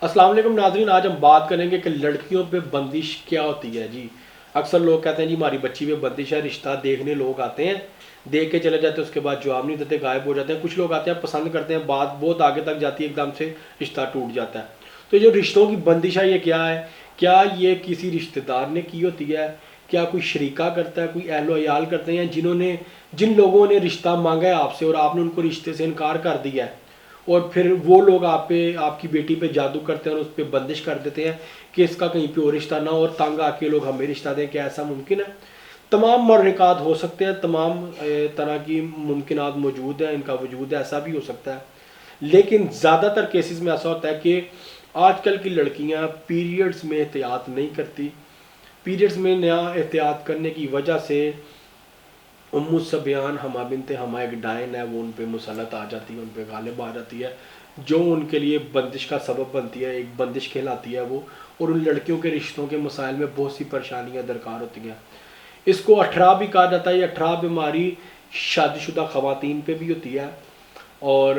अस्सलाम वालेकुम नाज़रीन, आज हम बात करेंगे कि लड़कियों पे बंदिश क्या होती है जी। अक्सर लोग कहते हैं जी हमारी बच्ची पे बंदिश है, रिश्ता देखने लोग आते हैं, देख के चले जाते हैं, उसके बाद जवाब नहीं देते, गायब हो जाते हैं। कुछ लोग आते हैं, पसंद करते हैं, बात बहुत आगे तक जाती है, एकदम से रिश्ता टूट जाता है। तो ये जो रिश्तों की बंदिश है ये क्या है? क्या ये किसी रिश्तेदार ने की होती है? क्या कोई शरीका करता है, कोई अहलो अयाल करते हैं जिन लोगों ने रिश्ता मांगा है आपसे और आपने उनको रिश्ते से इनकार कर दिया है, और फिर वो लोग आप पे, आपकी बेटी पे जादू करते हैं और उस पर बंदिश कर देते हैं कि इसका कहीं पे और रिश्ता ना हो, और तंग आके लोग हमें रिश्ता दें। क्या ऐसा मुमकिन है? तमाम मरनिकात हो सकते हैं, तमाम तरह की मुमकिनात मौजूद हैं, इनका वजूद है, ऐसा भी हो सकता है। लेकिन ज़्यादातर केसेस में ऐसा होता है कि आजकल की लड़कियां पीरियड्स में एहतियात नहीं करती। पीरियड्स में नया एहतियात करने की वजह से उम्मु सबियान हमा बिनते हमा एक डायन है, वो उन पे मुसलत आ जाती है, उन पे गालिब आ जाती है, जो उनके लिए बंदिश का सबब बनती है, एक बंदिश कहलाती है वो। और उन लड़कियों के रिश्तों के मसाइल में बहुत सी परेशानियां दरकार होती हैं। इसको अठरा भी कहा जाता है। ये अठरा बीमारी शादीशुदा ख़वातीन पे भी होती है, और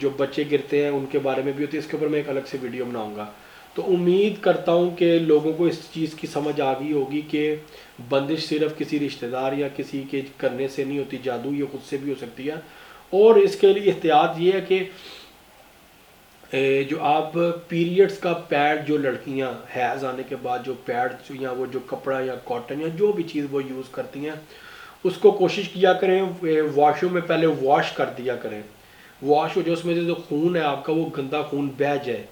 जो बच्चे गिरते हैं उनके बारे में भी होती है। इसके ऊपर मैं एक अलग से वीडियो बनाऊंगा। तो उम्मीद करता हूँ कि लोगों को इस चीज़ की समझ आ गई होगी कि बंदिश सिर्फ किसी रिश्तेदार या किसी के करने से नहीं होती, जादू ये खुद से भी हो सकती है। और इसके लिए एहतियात ये है कि जो आप पीरियड्स का पैड, जो लड़कियां हैज़ आने के बाद जो पैड या वो जो कपड़ा या कॉटन या जो भी चीज़ वो यूज़ करती हैं, उसको कोशिश किया करें वॉशरूम में पहले वॉश कर दिया करें। वॉश हो जो उसमें से जो खून है आपका, वो गंदा खून बह जाए।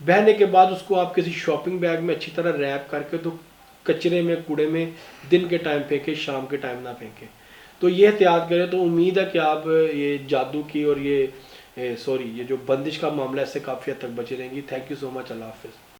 बहने के बाद उसको आप किसी शॉपिंग बैग में अच्छी तरह रैप करके तो कचरे में, कूड़े में दिन के टाइम फेंके, शाम के टाइम ना फेंके। तो ये एहतियात करें। तो उम्मीद है कि आप ये जादू की और ये जो बंदिश का मामला है इससे काफ़ी हद तक बचे रहेंगी। Thank you so much. अल्लाह हाफिज़।